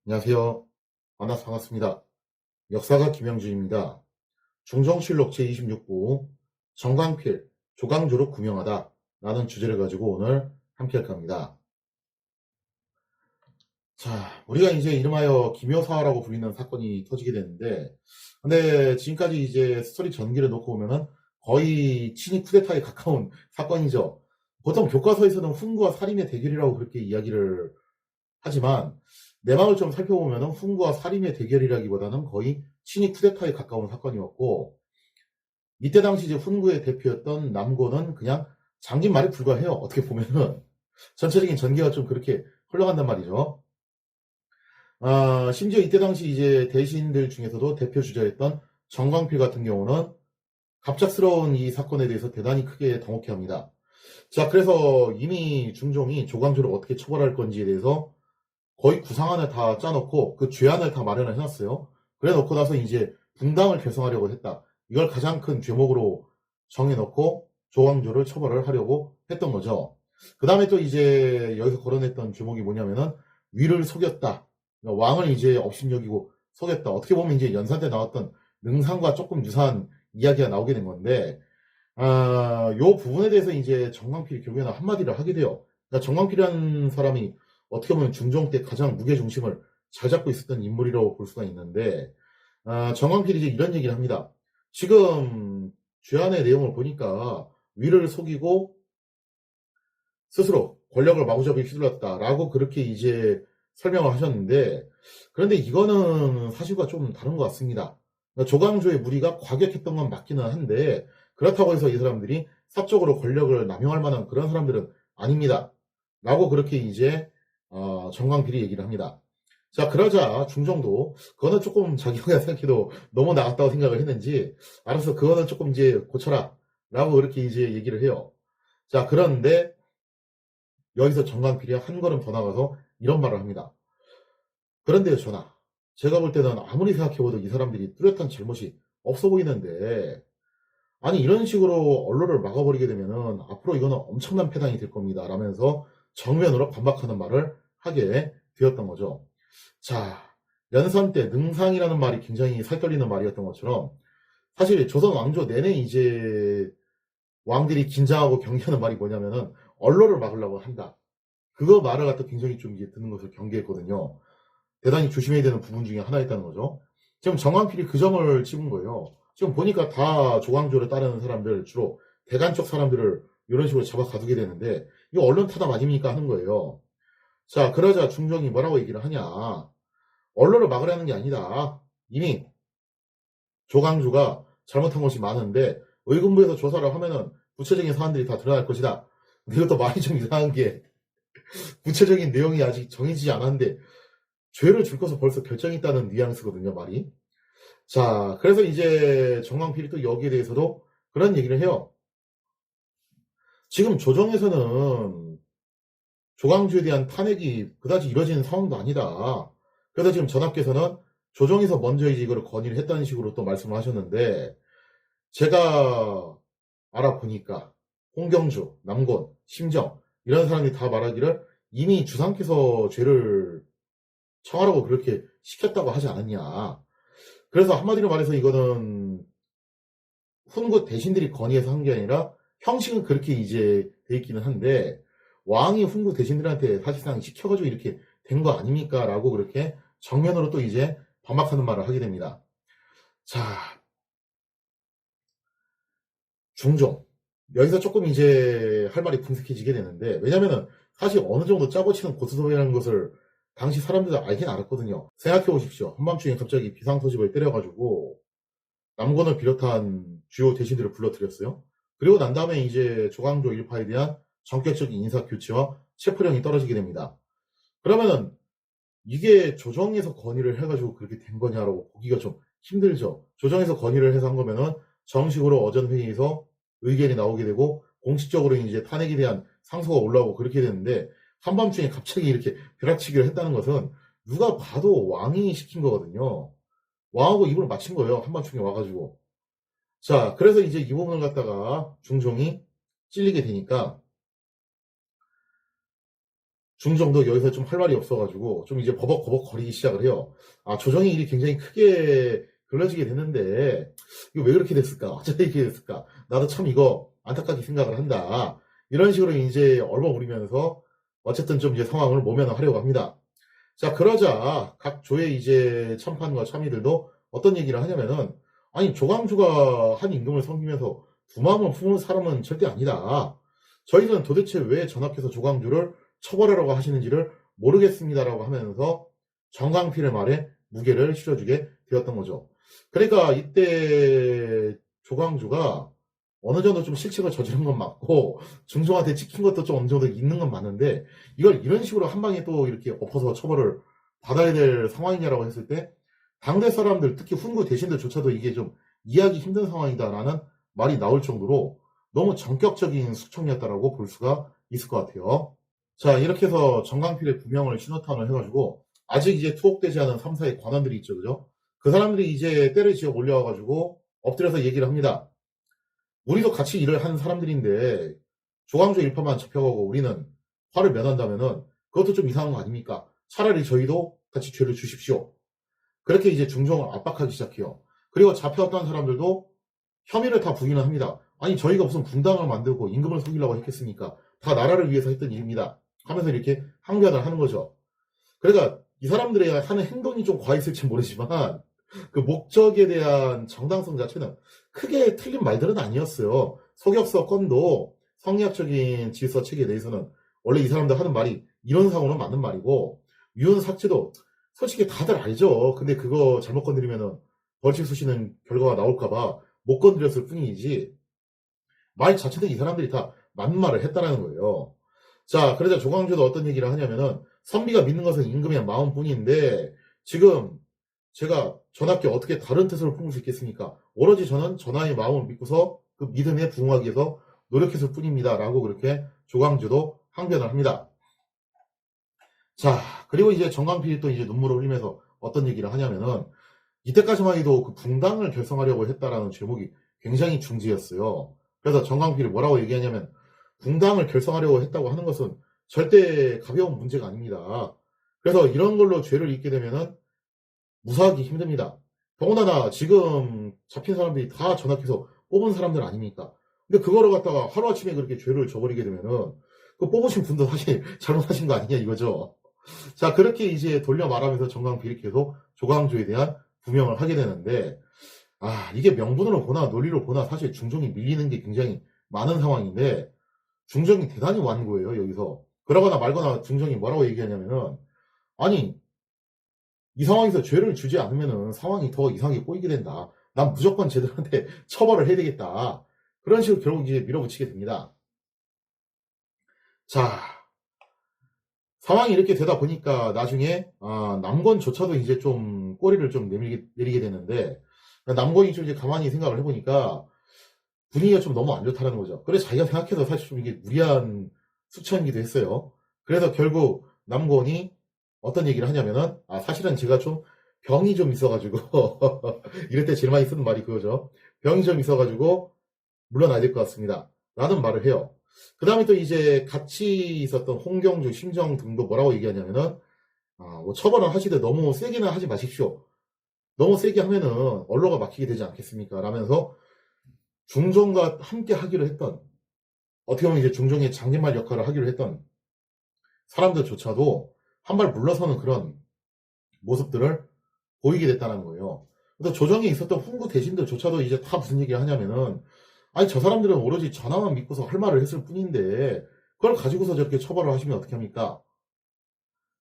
안녕하세요. 만나서 반갑습니다. 역사가 김영준입니다. 중정실록 제26부 정광필, 조광조로 구명하다 라는 주제를 가지고 오늘 함께 할까 합니다. 자, 우리가 이제 이름하여 김여사라고 불리는 사건이 터지게 되는데, 근데 지금까지 이제 스토리 전기를 놓고 보면은 거의 친위 쿠데타에 가까운 사건이죠. 보통 교과서에서는 훈구와 살인의 대결이라고 그렇게 이야기를 하지만 내막을 좀 살펴보면 훈구와 살인의 대결이라기보다는 거의 친위 쿠데타에 가까운 사건이었고, 이때 당시 이제 훈구의 대표였던 남고는 그냥 장긴 말에 불과해요. 어떻게 보면은 전체적인 전개가 좀 그렇게 흘러간단 말이죠. 심지어 이때 당시 이제 대신들 중에서도 대표 주자였던 정광필 같은 경우는 갑작스러운 이 사건에 대해서 대단히 크게 당혹해합니다. 자, 그래서 이미 중종이 조광조를 어떻게 처벌할 건지에 대해서 거의 구상안을 다 짜놓고 그 죄안을 다 마련을 해놨어요. 그래 놓고 나서 이제 분당을 결성하려고 했다. 이걸 가장 큰 죄목으로 정해놓고 조광조를 처벌을 하려고 했던 거죠. 그 다음에 또 이제 여기서 거론했던 죄목이 뭐냐면은 위를 속였다. 그러니까 왕을 이제 업신여기고 속였다. 어떻게 보면 이제 연산 때 나왔던 능상과 조금 유사한 이야기가 나오게 된 건데, 요 부분에 대해서 이제 정광필이 결국에는 한마디를 하게 돼요. 그러니까 정광필이라는 사람이 어떻게 보면 중종 때 가장 무게중심을 잘 잡고 있었던 인물이라고 볼 수가 있는데, 정광필이 이제 이런 얘기를 합니다. 지금 죄안의 내용을 보니까 위를 속이고 스스로 권력을 마구잡이 휘둘렀다라고 그렇게 이제 설명을 하셨는데, 그런데 이거는 사실과 좀 다른 것 같습니다. 그러니까 조광조의 무리가 과격했던 건 맞기는 한데, 그렇다고 해서 이 사람들이 사적으로 권력을 남용할 만한 그런 사람들은 아닙니다. 라고 그렇게 이제 정광필이 얘기를 합니다. 자, 그러자 중정도 그거는 조금 자기가 생각해도 너무 나갔다고 생각을 했는지, 알아서 그거는 조금 이제 고쳐라 라고 그렇게 이제 얘기를 해요. 자, 그런데 여기서 정광필이 한 걸음 더 나가서 이런 말을 합니다. 그런데요, 전하. 제가 볼 때는 아무리 생각해봐도 이 사람들이 뚜렷한 잘못이 없어 보이는데, 아니, 이런 식으로 언론을 막아버리게 되면은 앞으로 이거는 엄청난 패당이 될 겁니다. 라면서 정면으로 반박하는 말을 하게 되었던 거죠. 자, 연산 때 능상이라는 말이 굉장히 살떨리는 말이었던 것처럼, 사실 조선 왕조 내내 이제 왕들이 긴장하고 경계하는 말이 뭐냐면은 언론을 막으려고 한다. 그거 말을 갖다 굉장히 좀 이제 듣는 것을 경계했거든요. 대단히 조심해야 되는 부분 중에 하나였다는 거죠. 지금 정광필이 그 점을 찝은 거예요. 지금 보니까 다 조광조를 따르는 사람들, 주로 대간 쪽 사람들을 이런 식으로 잡아 가두게 되는데, 이거 언론 타다 맞입니까 하는 거예요. 자, 그러자 중종이 뭐라고 얘기를 하냐. 언론을 막으려는 게 아니다. 이미 조광조가 잘못한 것이 많은데 의금부에서 조사를 하면은 구체적인 사안들이 다 드러날 것이다. 근데 이것도 말이 좀 이상한 게, 구체적인 내용이 아직 정해지지 않았는데 죄를 줄 것을 벌써 결정했다는 뉘앙스거든요, 말이. 자, 그래서 이제 정광필이 또 여기에 대해서도 그런 얘기를 해요. 지금 조정에서는 조광조에 대한 탄핵이 그다지 이뤄지는 상황도 아니다. 그래서 지금 전하께서는 조정에서 먼저 이제 이걸 건의를 했다는 식으로 또 말씀을 하셨는데, 제가 알아보니까 홍경주, 남곤, 심정 이런 사람이 다 말하기를 이미 주상께서 죄를 청하라고 그렇게 시켰다고 하지 않았냐. 그래서 한마디로 말해서 이거는 훈구 대신들이 건의해서 한 게 아니라 형식은 그렇게 이제 돼 있기는 한데, 왕이 훈구 대신들한테 사실상 시켜가지고 이렇게 된 거 아닙니까? 라고 그렇게 정면으로 또 이제 반박하는 말을 하게 됩니다. 자, 중종. 여기서 조금 이제 할 말이 분석해지게 되는데, 왜냐면은 사실 어느 정도 짜고 치는 고스톱이라는 것을 당시 사람들도 알긴 알았거든요. 생각해 보십시오. 한밤중에 갑자기 비상소집을 때려가지고 남권을 비롯한 주요 대신들을 불러들였어요. 그리고 난 다음에 이제 조광조 일파에 대한 전격적인 인사 교체와 체포령이 떨어지게 됩니다. 그러면은 이게 조정에서 건의를 해가지고 그렇게 된 거냐라고 보기가 좀 힘들죠. 조정에서 건의를 해서 한 거면은 정식으로 어전 회의에서 의견이 나오게 되고 공식적으로 이제 탄핵에 대한 상소가 올라오고 그렇게 되는데, 한밤중에 갑자기 이렇게 벼락치기를 했다는 것은 누가 봐도 왕이 시킨 거거든요. 왕하고 입을 맞춘 거예요. 한밤중에 와가지고. 자, 그래서 이제 이 부분을 갖다가 중종이 찔리게 되니까 중정도 여기서 좀 할 말이 없어가지고 좀 이제 버벅버벅 거리기 시작을 해요. 아, 조정의 일이 굉장히 크게 걸러지게 됐는데 이거 왜 그렇게 됐을까? 어쩌다 이렇게 됐을까? 나도 참 이거 안타깝게 생각을 한다. 이런 식으로 이제 얼버무리면서 어쨌든 좀 이제 상황을 모면하려고 합니다. 자, 그러자 각 조의 이제 참판과 참의들도 어떤 얘기를 하냐면은, 아니, 조광주가 한 임금을 섬기면서 두 마음을 품은 사람은 절대 아니다. 저희는 도대체 왜 전하께서 조광주를 처벌하라고 하시는지를 모르겠습니다라고 하면서 정광필의 말에 무게를 실어주게 되었던 거죠. 그러니까 이때 조광주가 어느 정도 좀 실책을 저지른 건 맞고 중종한테 찍힌 것도 좀 어느 정도 있는 건 맞는데, 이걸 이런 식으로 한 방에 또 이렇게 엎어서 처벌을 받아야 될 상황이냐라고 했을 때 당대 사람들, 특히 훈구 대신들조차도 이게 좀 이해하기 힘든 상황이다라는 말이 나올 정도로 너무 전격적인 숙청이었다라고 볼 수가 있을 것 같아요. 자, 이렇게 해서 정광필의 부명을 신호탄을 해가지고 아직 이제 투옥되지 않은 3사의 관원들이 있죠, 그죠? 그 사람들이 이제 때를 지어 몰려와가지고 엎드려서 얘기를 합니다. 우리도 같이 일을 하는 사람들인데 조광조 일파만 잡혀가고 우리는 화를 면한다면은 그것도 좀 이상한 거 아닙니까? 차라리 저희도 같이 죄를 주십시오. 그렇게 이제 중종을 압박하기 시작해요. 그리고 잡혀왔던 사람들도 혐의를 다 부인을 합니다. 아니, 저희가 무슨 분당을 만들고 임금을 속이려고 했겠습니까? 다 나라를 위해서 했던 일입니다. 하면서 이렇게 항변을 하는 거죠. 그러니까 이 사람들의 하는 행동이 좀 과했을지 모르지만 그 목적에 대한 정당성 자체는 크게 틀린 말들은 아니었어요. 소격서 건도 성리학적인 질서 체계에 대해서는 원래 이 사람들 하는 말이 이론상으로는 맞는 말이고, 유언 삭제도 솔직히 다들 알죠. 근데 그거 잘못 건드리면은 벌칙 수시는 결과가 나올까봐 못 건드렸을 뿐이지, 말 자체도 이 사람들이 다 맞는 말을 했다라는 거예요. 자, 그러자 조광조도 어떤 얘기를 하냐면은, 선비가 믿는 것은 임금의 마음뿐인데 지금 제가 전하께 어떻게 다른 뜻을 품을 수 있겠습니까? 오로지 저는 전하의 마음을 믿고서 그 믿음에 부응하기 위해서 노력했을 뿐입니다. 라고 그렇게 조광조도 항변을 합니다. 자, 그리고 이제 정광필이 또 이제 눈물을 흘리면서 어떤 얘기를 하냐면은, 이때까지만 해도 그 붕당을 결성하려고 했다라는 제목이 굉장히 중지였어요. 그래서 정광필이 뭐라고 얘기하냐면, 붕당을 결성하려고 했다고 하는 것은 절대 가벼운 문제가 아닙니다. 그래서 이런 걸로 죄를 잊게 되면은 무사하기 힘듭니다. 더군다나 지금 잡힌 사람들이 다 전학해서 뽑은 사람들 아닙니까? 근데 그거를 갖다가 하루아침에 그렇게 죄를 져버리게 되면은 그 뽑으신 분도 사실 잘못하신 거 아니냐 이거죠. 자, 그렇게 이제 돌려 말하면서 정광필이 계속 조광조에 대한 부명을 하게 되는데, 아, 이게 명분으로 보나 논리로 보나 사실 중종이 밀리는 게 굉장히 많은 상황인데, 중종이 대단히 완고해요, 여기서. 그러거나 말거나 중종이 뭐라고 얘기하냐면은, 아니, 이 상황에서 죄를 주지 않으면은 상황이 더 이상하게 꼬이게 된다. 난 무조건 쟤들한테 처벌을 해야 되겠다. 그런 식으로 결국 이제 밀어붙이게 됩니다. 자, 상황이 이렇게 되다 보니까 나중에 남권조차도 이제 좀 꼬리를 좀 내리게 되는데, 남권이 좀 이제 가만히 생각을 해보니까 분위기가 좀 너무 안 좋다는 거죠. 그래서 자기가 생각해도 사실 좀 이게 무리한 수천이기도 했어요. 그래서 결국 남권이 어떤 얘기를 하냐면은, 사실은 제가 좀 병이 좀 있어가지고 이럴 때 제일 많이 쓰는 말이 그거죠. 병이 좀 있어가지고 물러나야 될 것 같습니다. 라는 말을 해요. 그 다음에 또 이제 같이 있었던 홍경주, 심정 등도 뭐라고 얘기하냐면은, 뭐 처벌을 하시되 너무 세게는 하지 마십시오. 너무 세게 하면은 언로가 막히게 되지 않겠습니까? 라면서 중종과 함께 하기로 했던, 어떻게 보면 이제 중종의 장기말 역할을 하기로 했던 사람들조차도 한 발 물러서는 그런 모습들을 보이게 됐다는 거예요. 그래서 조정에 있었던 훈구 대신들조차도 이제 다 무슨 얘기를 하냐면은, 아니, 저 사람들은 오로지 전하만 믿고서 할 말을 했을 뿐인데 그걸 가지고서 저렇게 처벌을 하시면 어떻게 합니까?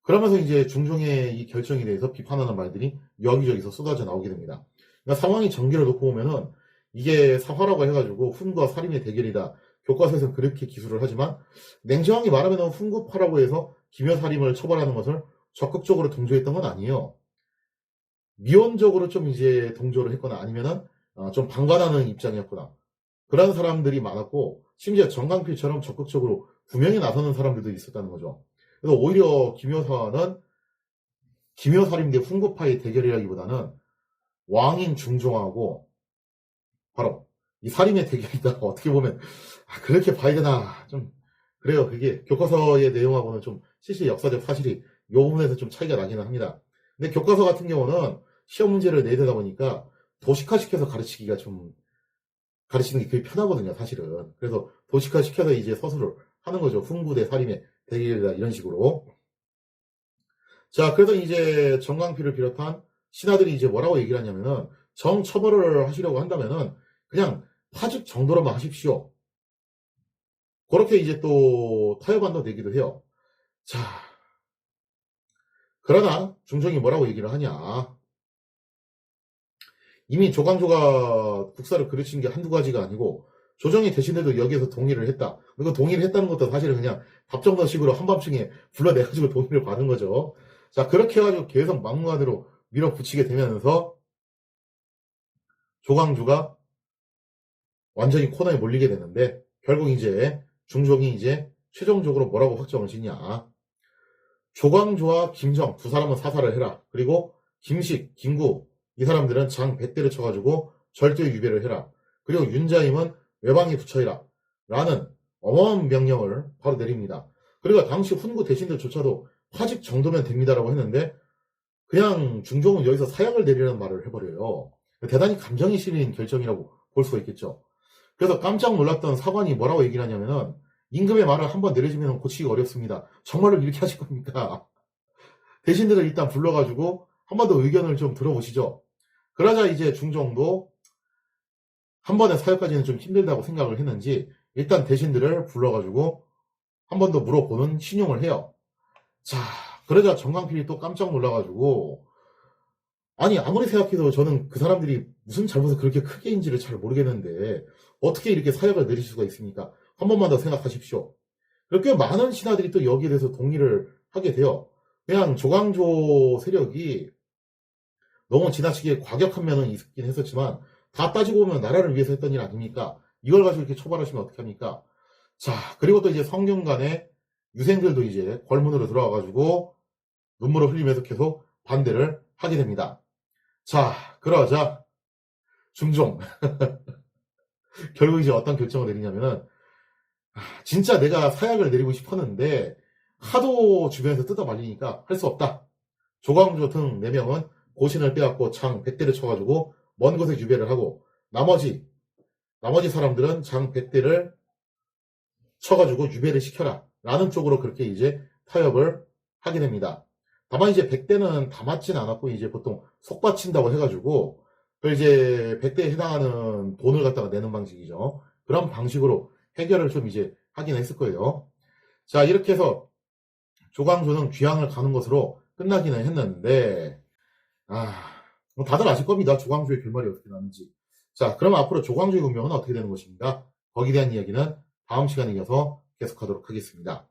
그러면서 이제 중종의 이 결정에 대해서 비판하는 말들이 여기저기서 쏟아져 나오게 됩니다. 그러니까 상황이 전개를 놓고 보면은 이게 사화라고 해가지고 훈과 살인의 대결이다. 교과서에서는 그렇게 기술을 하지만, 냉정하게 말하면 훈구파라고 해서 기묘살인을 처벌하는 것을 적극적으로 동조했던 건 아니에요. 미온적으로 좀 이제 동조를 했거나 아니면은 좀 방관하는 입장이었거나 그런 사람들이 많았고, 심지어 정강필처럼 적극적으로 구명에 나서는 사람들도 있었다는 거죠. 그래서 오히려 기묘사는 기묘살인 대 훈구파의 대결이라기보다는 왕인 중종하고 바로 이 살인의 대결이다. 어떻게 보면 그렇게 봐야 되나 좀 그래요. 그게 교과서의 내용하고는 좀 실제 역사적 사실이 이 부분에서 좀 차이가 나기는 합니다. 근데 교과서 같은 경우는 시험 문제를 내대다 보니까 도식화시켜서 가르치는 게 그게 편하거든요, 사실은. 그래서 도식화시켜서 이제 서술을 하는 거죠. 훈구 대 살인의 대결이다, 이런 식으로. 자, 그래서 이제 정광필을 비롯한 신하들이 이제 뭐라고 얘기를 하냐면은, 정처벌을 하시려고 한다면은, 그냥 파직 정도로만 하십시오. 그렇게 이제 또 타협안도 내기도 해요. 자, 그러나 중종이 뭐라고 얘기를 하냐. 이미 조광조가 국사를 그르친 게 한두 가지가 아니고, 조정이 대신에도 여기에서 동의를 했다. 그리고 동의를 했다는 것도 사실은 그냥 답정너식으로 한밤중에 불러내가지고 동의를 받은 거죠. 자, 그렇게 해가지고 계속 막무가내로 밀어붙이게 되면서 조광조가 완전히 코너에 몰리게 되는데, 결국 이제 중종이 이제 최종적으로 뭐라고 확정을 짓냐. 조광조와 김정 두 사람은 사살을 해라. 그리고 김식, 김구 이 사람들은 장 100대를 쳐가지고 절대 유배를 해라. 그리고 윤자임은 외방에 붙여이라. 라는 어마어마한 명령을 바로 내립니다. 그리고 당시 훈구 대신들조차도 파직 정도면 됩니다라고 했는데 그냥 중종은 여기서 사형을 내리라는 말을 해버려요. 대단히 감정이 실린 결정이라고 볼 수가 있겠죠. 그래서 깜짝 놀랐던 사관이 뭐라고 얘기를 하냐면은 임금의 말을 한번 내려주면 고치기가 어렵습니다. 정말로 이렇게 하실 겁니까? 대신들을 일단 불러가지고 한 번 더 의견을 좀 들어보시죠. 그러자 이제 중종도 한 번의 사역까지는 좀 힘들다고 생각을 했는지 일단 대신들을 불러가지고 한 번 더 물어보는 신용을 해요. 자, 그러자 정광필이 또 깜짝 놀라가지고 아니 아무리 생각해도 저는 그 사람들이 무슨 잘못을 그렇게 크게인지를 잘 모르겠는데 어떻게 이렇게 사역을 내릴 수가 있습니까? 한 번만 더 생각하십시오. 그렇게 많은 신하들이 또 여기에 대해서 동의를 하게 돼요. 그냥 조광조 세력이 너무 지나치게 과격한 면은 있긴 했었지만 다 따지고 보면 나라를 위해서 했던 일 아닙니까? 이걸 가지고 이렇게 처벌하시면 어떻게 합니까? 자, 그리고 또 이제 성균관의 유생들도 이제 궐문으로 들어와가지고 눈물을 흘리면서 계속 반대를 하게 됩니다. 자, 그러자 중종 결국 이제 어떤 결정을 내리냐면은 진짜 내가 사약을 내리고 싶었는데 하도 주변에서 뜯어 말리니까 할 수 없다. 조광조 등 4명은 고신을 빼앗고 장 100대를 쳐가지고 먼 곳에 유배를 하고 나머지 사람들은 장 100대를 쳐가지고 유배를 시켜라 라는 쪽으로 그렇게 이제 타협을 하게 됩니다. 다만 이제 100대는 다 맞진 않았고 이제 보통 속받친다고 해가지고 이제 100대에 해당하는 돈을 갖다가 내는 방식이죠. 그런 방식으로 해결을 좀 이제 하긴 했을 거예요. 자, 이렇게 해서 조광조는 귀향을 가는 것으로 끝나기는 했는데 뭐 다들 아실 겁니다. 조광조의 결말이 어떻게 나는지. 자, 그럼 앞으로 조광조의 운명은 어떻게 되는 것인가? 거기에 대한 이야기는 다음 시간에 이어서 계속하도록 하겠습니다.